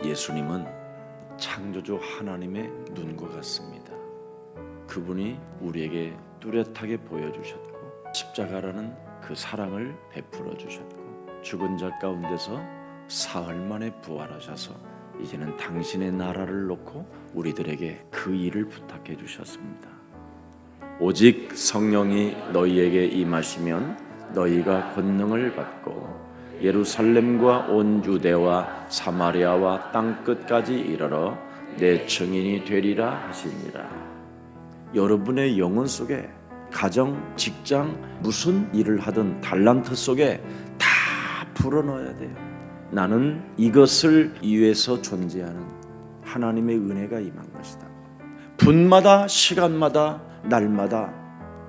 예수님은 창조주 하나님의 눈과 같습니다. 그분이 우리에게 뚜렷하게 보여주셨고 십자가라는 그 사랑을 베풀어 주셨고 죽은 자 가운데서 사흘 만에 부활하셔서 이제는 당신의 나라를 놓고 우리들에게 그 일을 부탁해 주셨습니다. 오직 성령이 너희에게 임하시면 너희가 권능을 받고 예루살렘과 온 유대와 사마리아와 땅 끝까지 이르러 내 증인이 되리라 하시니라. 여러분의 영혼 속에 가정, 직장, 무슨 일을 하든 달란트 속에 다 불어넣어야 돼요. 나는 이것을 위해서 존재하는 하나님의 은혜가 임한 것이다. 분마다 시간마다 날마다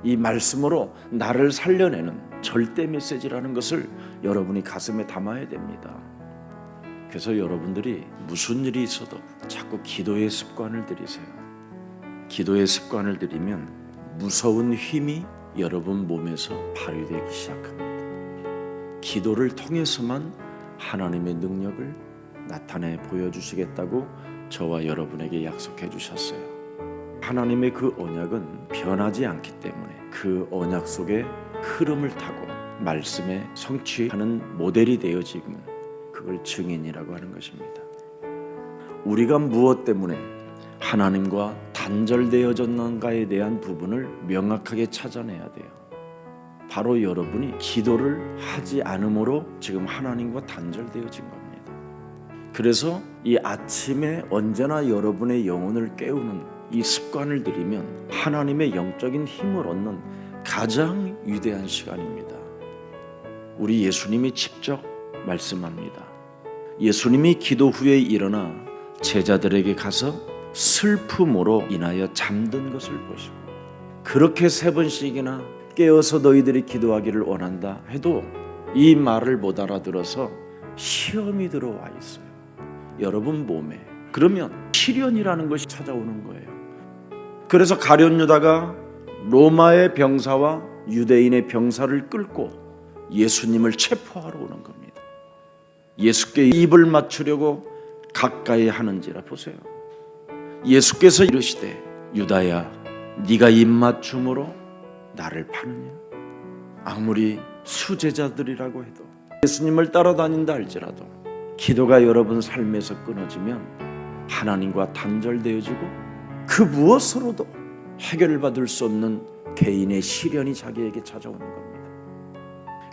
이 말씀으로 나를 살려내는 절대 메시지라는 것을 여러분이 가슴에 담아야 됩니다. 그래서 여러분들이 무슨 일이 있어도 자꾸 기도의 습관을 들이세요. 기도의 습관을 들이면 무서운 힘이 여러분 몸에서 발휘되기 시작합니다. 기도를 통해서만 하나님의 능력을 나타내 보여주시겠다고 저와 여러분에게 약속해 주셨어요. 하나님의 그 언약은 변하지 않기 때문에 그 언약 속에 흐름을 타고 말씀에 성취하는 모델이 되어 지금은 그걸 증인이라고 하는 것입니다. 우리가 무엇 때문에 하나님과 단절되어졌는가에 대한 부분을 명확하게 찾아내야 돼요. 바로 여러분이 기도를 하지 않음으로 지금 하나님과 단절되어진 겁니다. 그래서 이 아침에 언제나 여러분의 영혼을 깨우는 이 습관을 들이면 하나님의 영적인 힘을 얻는 가장 위대한 시간입니다. 우리 예수님이 직접 말씀합니다. 예수님이 기도 후에 일어나 제자들에게 가서 슬픔으로 인하여 잠든 것을 보시고 그렇게 3번씩이나 깨어서 너희들이 기도하기를 원한다 해도 이 말을 못 알아들어서 시험이 들어와 있어요. 여러분 몸에. 그러면 시련이라는 것이 찾아오는 거예요. 그래서 가룟 유다가 로마의 병사와 유대인의 병사를 끌고 예수님을 체포하러 오는 겁니다. 예수께 입을 맞추려고 가까이 하는지라 보세요. 예수께서 이르시되 유다야 네가 입맞춤으로 나를 파느냐? 아무리 수제자들이라고 해도 예수님을 따라다닌다 할지라도 기도가 여러분 삶에서 끊어지면 하나님과 단절되어지고 그 무엇으로도 해결받을 수 없는 개인의 시련이 자기에게 찾아오는 겁니다.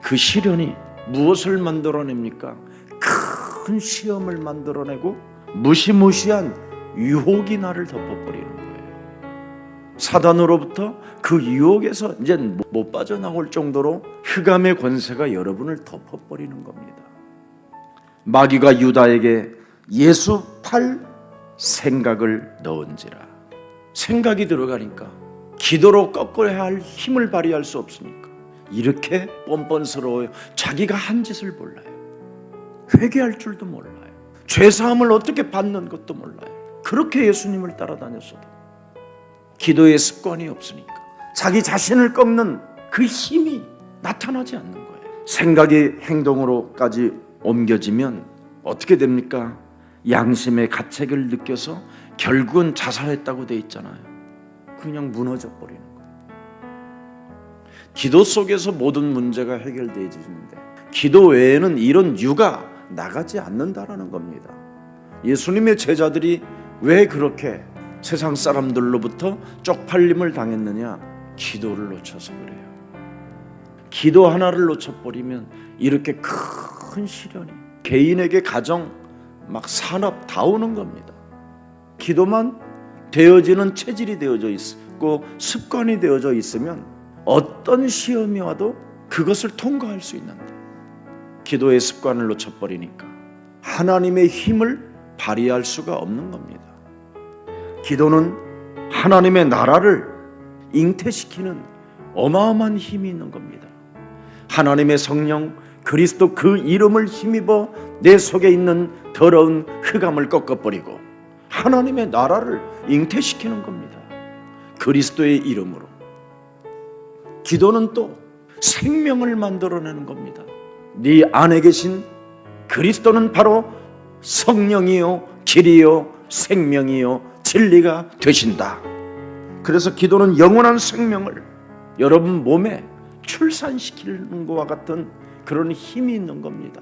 그 시련이 무엇을 만들어냅니까? 큰 시험을 만들어내고 무시무시한 유혹이 나를 덮어버리는 거예요. 사단으로부터 그 유혹에서 이제 못 빠져나올 정도로 흑암의 권세가 여러분을 덮어버리는 겁니다. 마귀가 유다에게 예수 팔 생각을 넣은지라. 생각이 들어가니까 기도로 꺾어야 할 힘을 발휘할 수 없으니까 이렇게 뻔뻔스러워요. 자기가 한 짓을 몰라요. 회개할 줄도 몰라요. 죄사함을 어떻게 받는 것도 몰라요. 그렇게 예수님을 따라다녔어도 기도의 습관이 없으니까 자기 자신을 꺾는 그 힘이 나타나지 않는 거예요. 생각이 행동으로까지 옮겨지면 어떻게 됩니까? 양심의 가책을 느껴서 결국은 자살했다고 돼 있잖아요. 그냥 무너져 버리는 거예요. 기도 속에서 모든 문제가 해결되어지는데 기도 외에는 이런 유가 나가지 않는다라는 겁니다. 예수님의 제자들이 왜 그렇게 세상 사람들로부터 쪽팔림을 당했느냐? 기도를 놓쳐서 그래요. 기도 하나를 놓쳐버리면 이렇게 큰 시련이 개인에게 가정 막 산업 다 오는 겁니다. 기도만 되어지는 체질이 되어져 있고 습관이 되어져 있으면 어떤 시험이 와도 그것을 통과할 수 있는데 기도의 습관을 놓쳐버리니까 하나님의 힘을 발휘할 수가 없는 겁니다. 기도는 하나님의 나라를 잉태시키는 어마어마한 힘이 있는 겁니다. 하나님의 성령 그리스도 그 이름을 힘입어 내 속에 있는 더러운 흑암을 꺾어버리고 하나님의 나라를 잉태시키는 겁니다. 그리스도의 이름으로. 기도는 또 생명을 만들어내는 겁니다. 네 안에 계신 그리스도는 바로 성령이요 길이요 생명이요 진리가 되신다. 그래서 기도는 영원한 생명을 여러분 몸에 출산시키는 것과 같은 그런 힘이 있는 겁니다.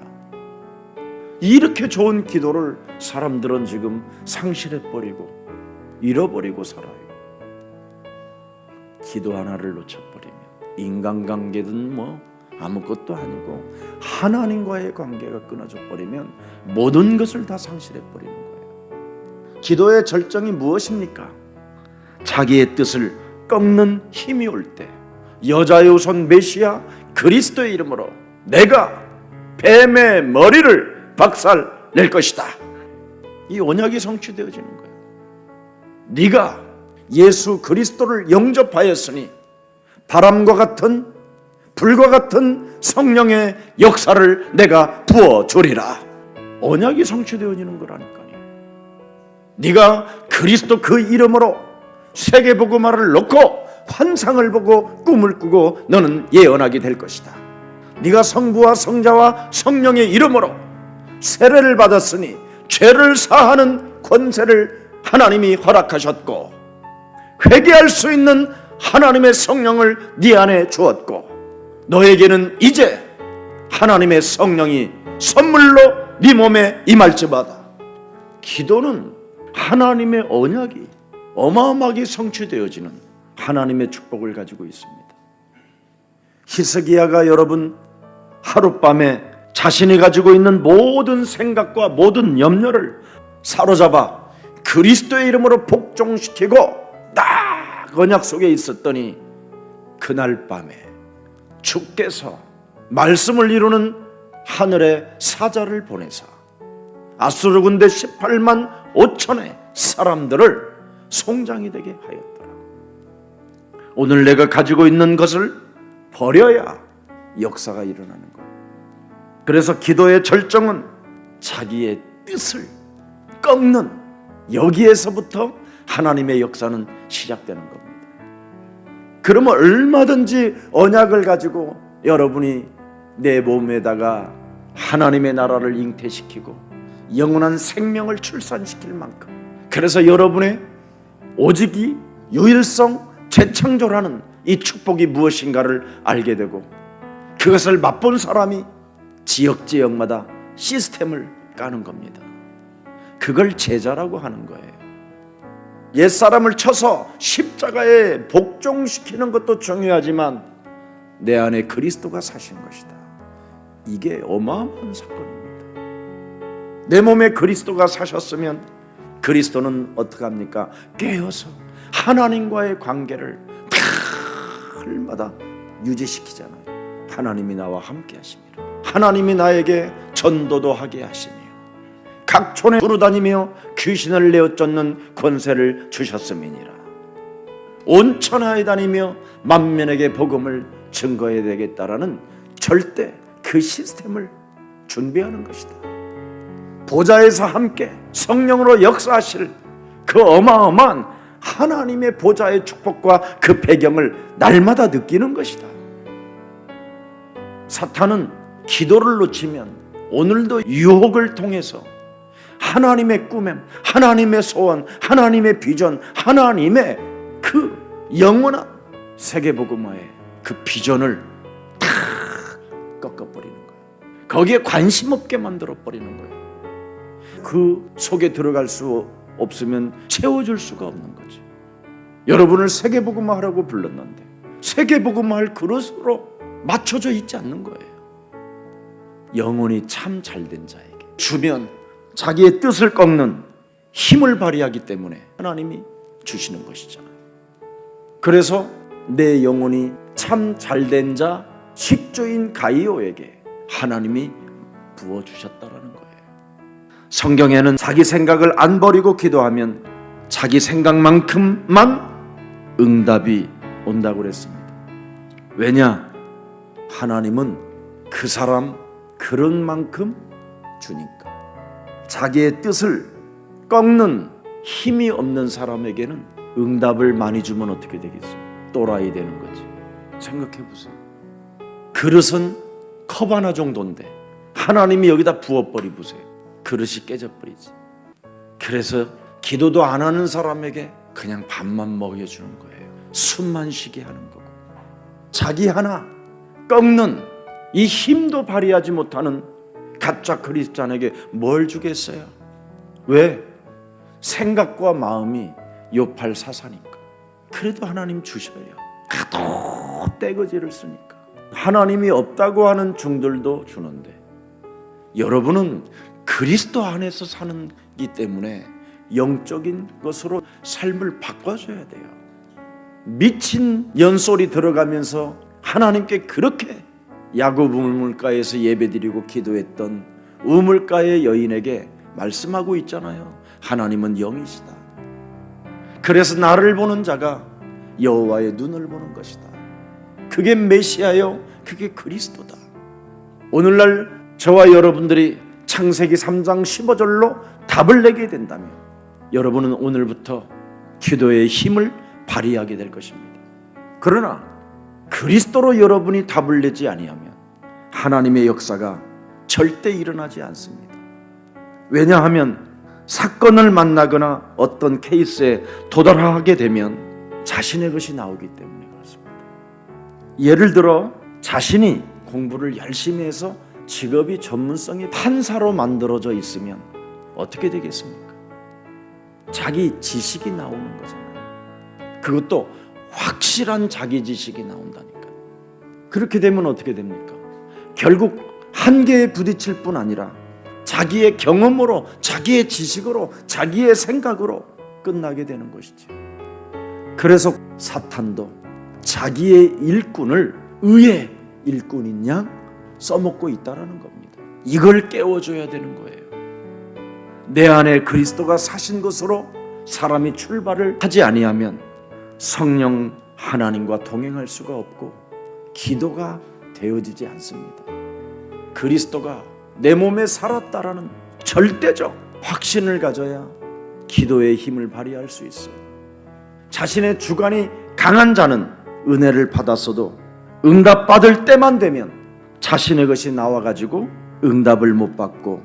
이렇게 좋은 기도를 사람들은 지금 상실해버리고 잃어버리고 살아요. 기도 하나를 놓쳐버리면 인간관계든 뭐 아무것도 아니고 하나님과의 관계가 끊어져 버리면 모든 것을 다 상실해버리는 거예요. 기도의 절정이 무엇입니까? 자기의 뜻을 꺾는 힘이 올 때 여자의 우선 메시아 그리스도의 이름으로 내가 뱀의 머리를 박살 낼 것이다. 이 언약이 성취되어지는 거예요. 네가 예수 그리스도를 영접하였으니 바람과 같은 불과 같은 성령의 역사를 내가 부어주리라. 언약이 성취되어지는 거라니까요. 네가 그리스도 그 이름으로 세계복음화를 놓고 환상을 보고 꿈을 꾸고 너는 예언하게 될 것이다. 네가 성부와 성자와 성령의 이름으로 세례를 받았으니 죄를 사하는 권세를 하나님이 허락하셨고 회개할 수 있는 하나님의 성령을 네 안에 주었고 너에게는 이제 하나님의 성령이 선물로 네 몸에 임할지마다. 기도는 하나님의 언약이 어마어마하게 성취되어지는 하나님의 축복을 가지고 있습니다. 히스기야가 여러분 하룻밤에 자신이 가지고 있는 모든 생각과 모든 염려를 사로잡아 그리스도의 이름으로 복종시키고 딱 언약 속에 있었더니 그날 밤에 주께서 말씀을 이루는 하늘의 사자를 보내사 아수르 군대 18만 5천의 사람들을 송장이 되게 하였더라. 오늘 내가 가지고 있는 것을 버려야 역사가 일어나는 거예요. 그래서 기도의 절정은 자기의 뜻을 꺾는 여기에서부터 하나님의 역사는 시작되는 겁니다. 그러면 얼마든지 언약을 가지고 여러분이 내 몸에다가 하나님의 나라를 잉태시키고 영원한 생명을 출산시킬 만큼, 그래서 여러분의 오직이 유일성 재창조라는 이 축복이 무엇인가를 알게 되고 그것을 맛본 사람이 지역마다 시스템을 까는 겁니다. 그걸 제자라고 하는 거예요. 옛사람을 쳐서 십자가에 복종시키는 것도 중요하지만 내 안에 그리스도가 사신 것이다. 이게 어마어마한 사건입니다. 내 몸에 그리스도가 사셨으면 그리스도는 어떻게 합니까? 깨어서 하나님과의 관계를 날마다 유지시키잖아요. 하나님이 나와 함께 하십니다. 하나님이 나에게 전도도 하게 하시며 각촌에 두루다니며 귀신을 내어 쫓는 권세를 주셨음이니라. 온 천하에 다니며 만민에게 복음을 증거해야 되겠다라는 절대 그 시스템을 준비하는 것이다. 보좌에서 함께 성령으로 역사하실 그 어마어마한 하나님의 보좌의 축복과 그 배경을 날마다 느끼는 것이다. 사탄은 기도를 놓치면 오늘도 유혹을 통해서 하나님의 꿈em, 하나님의 소원, 하나님의 비전, 하나님의 그 영원한 세계복음화의 그 비전을 다 꺾어버리는 거예요. 거기에 관심 없게 만들어버리는 거예요. 그 속에 들어갈 수 없으면 채워줄 수가 없는 거죠. 여러분을 세계복음화하라고 불렀는데 세계복음화할 그릇으로 맞춰져 있지 않는 거예요. 영혼이 참 잘된 자에게 주면 자기의 뜻을 꺾는 힘을 발휘하기 때문에 하나님이 주시는 것이잖아요. 그래서 내 영혼이 참 잘된 자 식주인 가이오에게 하나님이 부어주셨다라는 거예요. 성경에는 자기 생각을 안 버리고 기도하면 자기 생각만큼만 응답이 온다고 그랬습니다. 왜냐? 하나님은 그 사람 그런 만큼 주니까. 자기의 뜻을 꺾는 힘이 없는 사람에게는 응답을 많이 주면 어떻게 되겠어요? 또라이 되는 거지. 생각해 보세요. 그릇은 컵 하나 정도인데 하나님이 여기다 부어버리 보세요. 그릇이 깨져버리지. 그래서 기도도 안 하는 사람에게 그냥 밥만 먹여주는 거예요. 숨만 쉬게 하는 거고, 자기 하나 꺾는 이 힘도 발휘하지 못하는 가짜 크리스찬에게 뭘 주겠어요? 왜? 생각과 마음이 요팔사사니까. 그래도 하나님 주셔요. 하도 떼거지를 쓰니까. 하나님이 없다고 하는 중들도 주는데, 여러분은 그리스도 안에서 사는기 때문에 영적인 것으로 삶을 바꿔줘야 돼요. 미친 연소리 들어가면서 하나님께 그렇게 야곱 우물가에서 예배드리고 기도했던 우물가의 여인에게 말씀하고 있잖아요. 하나님은 영이시다. 그래서 나를 보는 자가 여호와의 눈을 보는 것이다. 그게 메시아요, 그게 그리스도다. 오늘날 저와 여러분들이 창세기 3장 15절로 답을 내게 된다면 여러분은 오늘부터 기도의 힘을 발휘하게 될 것입니다. 그러나 그리스도로 여러분이 답을 내지 아니하면 하나님의 역사가 절대 일어나지 않습니다. 왜냐하면 사건을 만나거나 어떤 케이스에 도달하게 되면 자신의 것이 나오기 때문에 그렇습니다. 예를 들어 자신이 공부를 열심히 해서 직업이 전문성이 판사로 만들어져 있으면 어떻게 되겠습니까? 자기 지식이 나오는 거잖아요. 그것도 확실한 자기 지식이 나온다니까. 그렇게 되면 어떻게 됩니까? 결국 한계에 부딪힐 뿐 아니라 자기의 경험으로, 자기의 지식으로, 자기의 생각으로 끝나게 되는 것이죠. 그래서 사탄도 자기의 일꾼을 의의 일꾼인 양 써먹고 있다라는 겁니다. 이걸 깨워줘야 되는 거예요. 내 안에 그리스도가 사신 것으로 사람이 출발을 하지 아니하면 성령 하나님과 동행할 수가 없고 기도가 되어지지 않습니다. 그리스도가 내 몸에 살았다라는 절대적 확신을 가져야 기도의 힘을 발휘할 수 있어요. 자신의 주관이 강한 자는 은혜를 받았어도 응답받을 때만 되면 자신의 것이 나와가지고 응답을 못 받고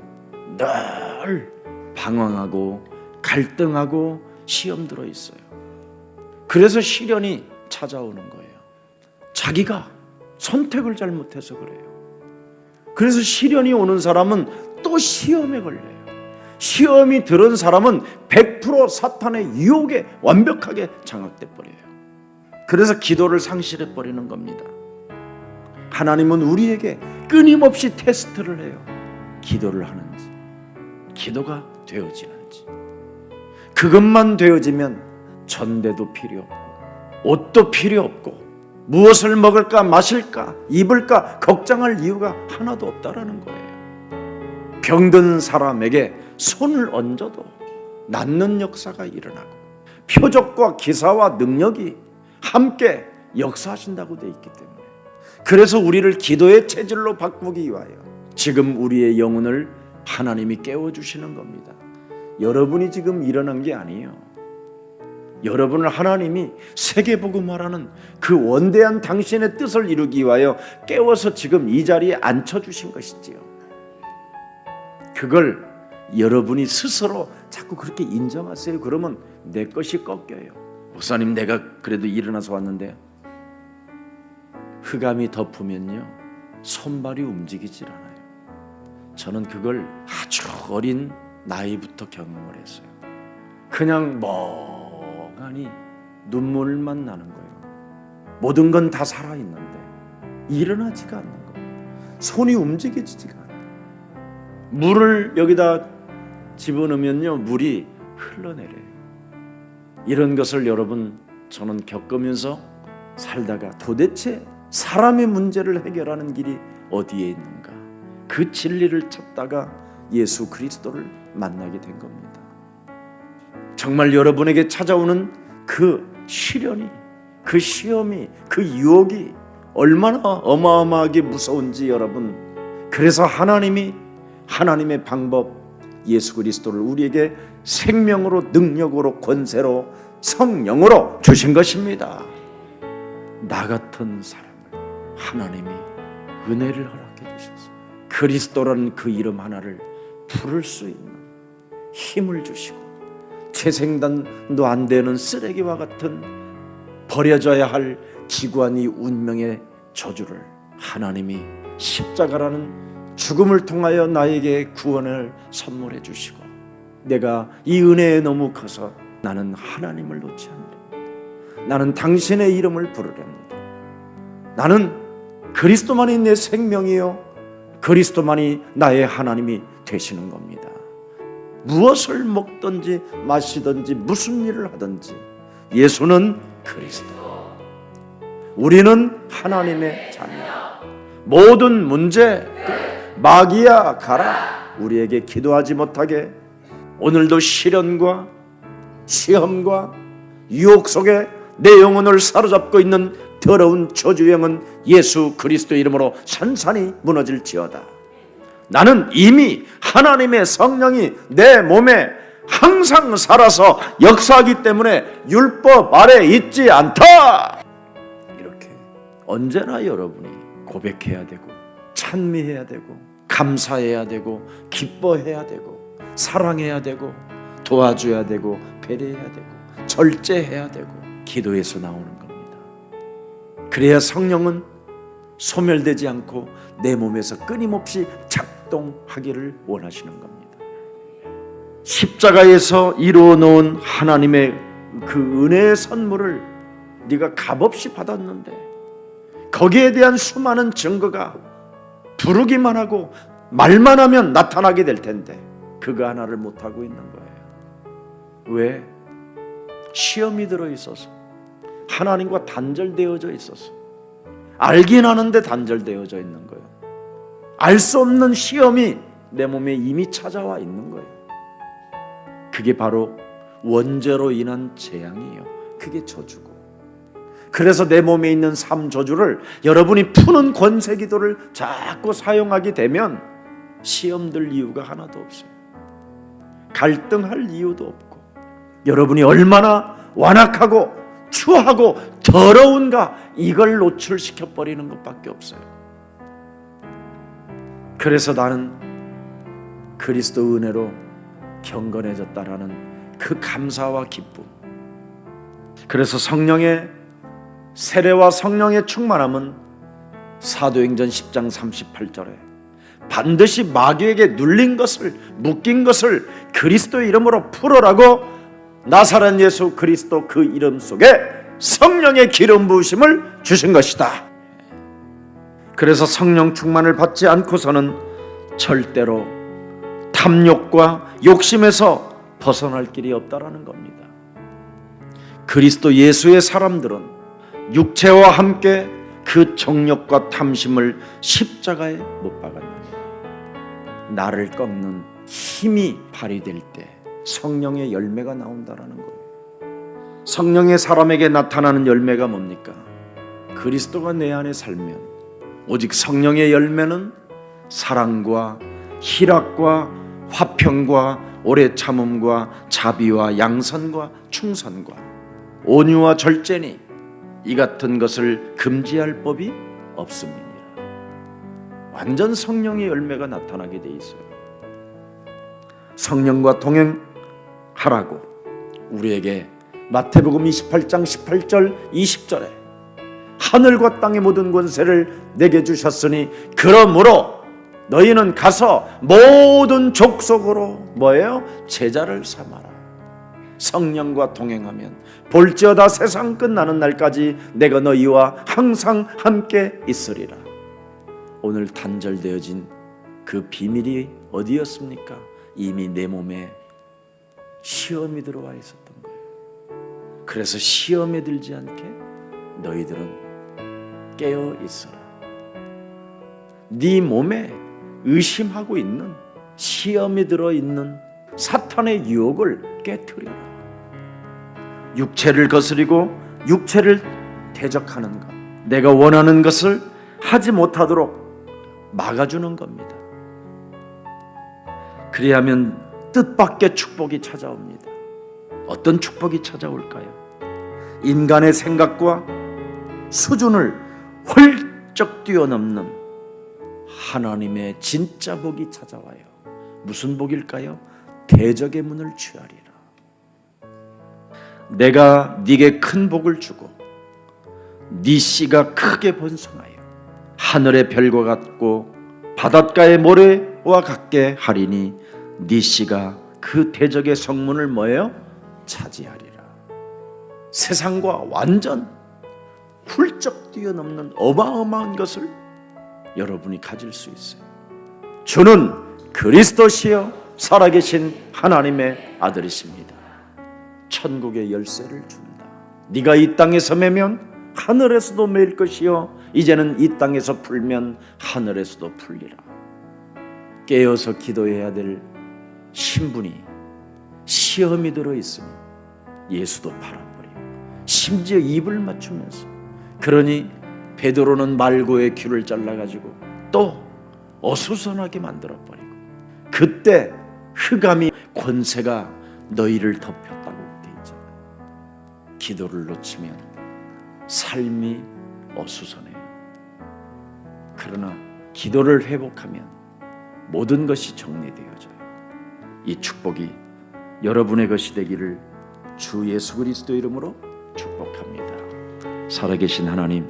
늘 방황하고 갈등하고 시험 들어 있어요. 그래서 시련이 찾아오는 거예요. 자기가 선택을 잘못해서 그래요. 그래서 시련이 오는 사람은 또 시험에 걸려요. 시험이 들은 사람은 100% 사탄의 유혹에 완벽하게 장악돼 버려요. 그래서 기도를 상실해 버리는 겁니다. 하나님은 우리에게 끊임없이 테스트를 해요. 기도를 하는지, 기도가 되어지는지. 그것만 되어지면 전대도 필요 없고 옷도 필요 없고 무엇을 먹을까 마실까 입을까 걱정할 이유가 하나도 없다라는 거예요. 병든 사람에게 손을 얹어도 낫는 역사가 일어나고 표적과 기사와 능력이 함께 역사하신다고 돼 있기 때문에, 그래서 우리를 기도의 체질로 바꾸기 위하여 지금 우리의 영혼을 하나님이 깨워주시는 겁니다. 여러분이 지금 일어난 게 아니에요. 여러분을 하나님이 세계복음화라는 그 원대한 당신의 뜻을 이루기 위하여 깨워서 지금 이 자리에 앉혀주신 것이지요. 그걸 여러분이 스스로 자꾸 그렇게 인정하세요. 그러면 내 것이 꺾여요. 목사님, 내가 그래도 일어나서 왔는데 흑암이 덮으면요 손발이 움직이질 않아요. 저는 그걸 아주 어린 나이부터 경험을 했어요. 그냥 멍하니 눈물만 나는 거예요. 모든 건 다 살아있는데 일어나지가 않는 거예요. 손이 움직이지가 않아요. 물을 여기다 집어넣으면요 물이 흘러내려요. 이런 것을 여러분 저는 겪으면서 살다가 도대체 사람의 문제를 해결하는 길이 어디에 있는가, 그 진리를 찾다가 예수 그리스도를 만나게 된 겁니다. 정말 여러분에게 찾아오는 그 시련이, 그 시험이, 그 유혹이 얼마나 어마어마하게 무서운지 여러분, 그래서 하나님이 하나님의 방법 예수 그리스도를 우리에게 생명으로, 능력으로, 권세로, 성령으로 주신 것입니다. 나 같은 사람을 하나님이 은혜를 허락해 주셔서 그리스도라는 그 이름 하나를 부를 수 있는 힘을 주시고 재생단도 안 되는 쓰레기와 같은 버려져야 할 기관이 운명의 저주를 하나님이 십자가라는 죽음을 통하여 나에게 구원을 선물해 주시고 내가 이 은혜에 너무 커서 나는 하나님을 놓지 않으렵니다. 나는 당신의 이름을 부르렵니다. 나는 그리스도만이 내 생명이요 그리스도만이 나의 하나님이 되시는 겁니다. 무엇을 먹든지 마시든지 무슨 일을 하든지 예수는 그리스도, 우리는 하나님의 자녀. 모든 문제 마귀야 가라 우리에게 기도하지 못하게 오늘도 시련과 시험과 유혹 속에 내 영혼을 사로잡고 있는 더러운 저주형은 예수 그리스도 이름으로 산산이 무너질지어다. 나는 이미 하나님의 성령이 내 몸에 항상 살아서 역사하기 때문에 율법 아래 있지 않다. 이렇게 언제나 여러분이 고백해야 되고 찬미해야 되고 감사해야 되고 기뻐해야 되고 사랑해야 되고 도와줘야 되고 배려해야 되고 절제해야 되고 기도에서 나오는 겁니다. 그래야 성령은 소멸되지 않고 내 몸에서 끊임없이 작동하기를 원하시는 겁니다. 십자가에서 이루어 놓은 하나님의 그 은혜의 선물을 네가 값없이 받았는데 거기에 대한 수많은 증거가 부르기만 하고 말만 하면 나타나게 될 텐데 그거 하나를 못하고 있는 거예요. 왜? 시험이 들어있어서 하나님과 단절되어져 있어서 알긴 하는데 단절되어져 있는 거예요. 알 수 없는 시험이 내 몸에 이미 찾아와 있는 거예요. 그게 바로 원죄로 인한 재앙이에요. 그게 저주고. 그래서 내 몸에 있는 삼저주를 여러분이 푸는 권세기도를 자꾸 사용하게 되면 시험들 이유가 하나도 없어요. 갈등할 이유도 없고 여러분이 얼마나 완악하고 추하고 더러운가 이걸 노출시켜버리는 것밖에 없어요. 그래서 나는 그리스도 은혜로 경건해졌다라는 그 감사와 기쁨. 그래서 성령의 세례와 성령의 충만함은 사도행전 10장 38절에 반드시 마귀에게 눌린 것을 묶인 것을 그리스도의 이름으로 풀어라고 나사렛 예수 그리스도 그 이름 속에 성령의 기름 부으심을 주신 것이다. 그래서 성령 충만을 받지 않고서는 절대로 탐욕과 욕심에서 벗어날 길이 없다라는 겁니다. 그리스도 예수의 사람들은 육체와 함께 그 정욕과 탐심을 십자가에 못 박았느니라. 나를 꺾는 힘이 발휘될 때 성령의 열매가 나온다라는 거예요. 성령의 사람에게 나타나는 열매가 뭡니까? 그리스도가 내 안에 살면 오직 성령의 열매는 사랑과 희락과 화평과 오래 참음과 자비와 양선과 충선과 온유와 절제니 이 같은 것을 금지할 법이 없습니다. 완전 성령의 열매가 나타나게 돼 있어요. 성령과 동행하라고 우리에게 마태복음 28장 18절 20절에 하늘과 땅의 모든 권세를 내게 주셨으니 그러므로 너희는 가서 모든 족속으로 뭐예요? 제자를 삼아라. 성령과 동행하면 볼지어다 세상 끝나는 날까지 내가 너희와 항상 함께 있으리라. 오늘 단절되어진 그 비밀이 어디였습니까? 이미 내 몸에 시험이 들어와 있었던 거예요. 그래서 시험에 들지 않게 너희들은 깨어 있어라. 네 몸에 의심하고 있는 시험이 들어있는 사탄의 유혹을 깨트려라. 육체를 거스리고 육체를 대적하는 것, 내가 원하는 것을 하지 못하도록 막아주는 겁니다. 그리하면 뜻밖의 축복이 찾아옵니다. 어떤 축복이 찾아올까요? 인간의 생각과 수준을 훌쩍 뛰어넘는 하나님의 진짜 복이 찾아와요. 무슨 복일까요? 대적의 문을 취하리라. 내가 네게 큰 복을 주고 네 씨가 크게 번성하여 하늘의 별과 같고 바닷가의 모래와 같게 하리니 네 씨가 그 대적의 성문을 뭐예요? 차지하리라. 세상과 완전 훌쩍 뛰어넘는 어마어마한 것을 여러분이 가질 수 있어요. 주는 그리스도시여 살아계신 하나님의 아들이십니다. 천국의 열쇠를 준다. 네가 이 땅에서 매면 하늘에서도 매일 것이요 이제는 이 땅에서 풀면 하늘에서도 풀리라. 깨어서 기도해야 될 신분이 시험이 들어있으니 예수도 팔아버리고 심지어 입을 맞추면서, 그러니 베드로는 말고의 귀를 잘라가지고 또 어수선하게 만들어버리고, 그때 흑암이 권세가 너희를 덮였다고 돼 있잖아요. 기도를 놓치면 삶이 어수선해요. 그러나 기도를 회복하면 모든 것이 정리되어져요. 이 축복이 여러분의 것이 되기를 주 예수 그리스도 이름으로 축복합니다. 살아계신 하나님,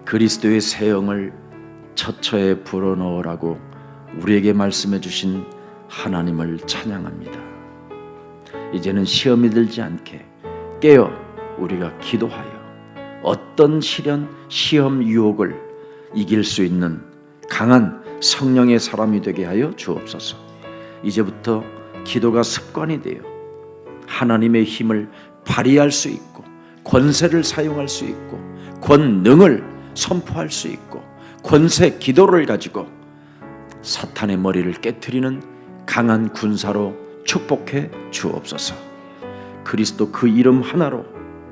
그리스도의 새 영을 처처에 불어넣으라고 우리에게 말씀해 주신 하나님을 찬양합니다. 이제는 시험이 들지 않게 깨어 우리가 기도하여 어떤 시련, 시험, 유혹을 이길 수 있는 강한 성령의 사람이 되게 하여 주옵소서. 이제부터 기도가 습관이 되어 하나님의 힘을 발휘할 수 있고 권세를 사용할 수 있고 권능을 선포할 수 있고 권세 기도를 가지고 사탄의 머리를 깨트리는 강한 군사로 축복해 주옵소서. 그리스도 그 이름 하나로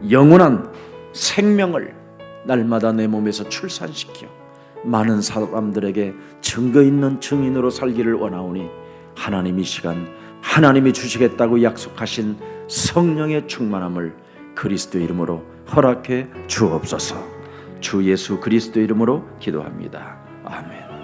영원한 생명을 날마다 내 몸에서 출산시켜 많은 사람들에게 증거 있는 증인으로 살기를 원하오니 하나님 이 시간 하나님이 주시겠다고 약속하신 성령의 충만함을 그리스도 이름으로 허락해 주옵소서. 주 예수 그리스도 이름으로 기도합니다. 아멘.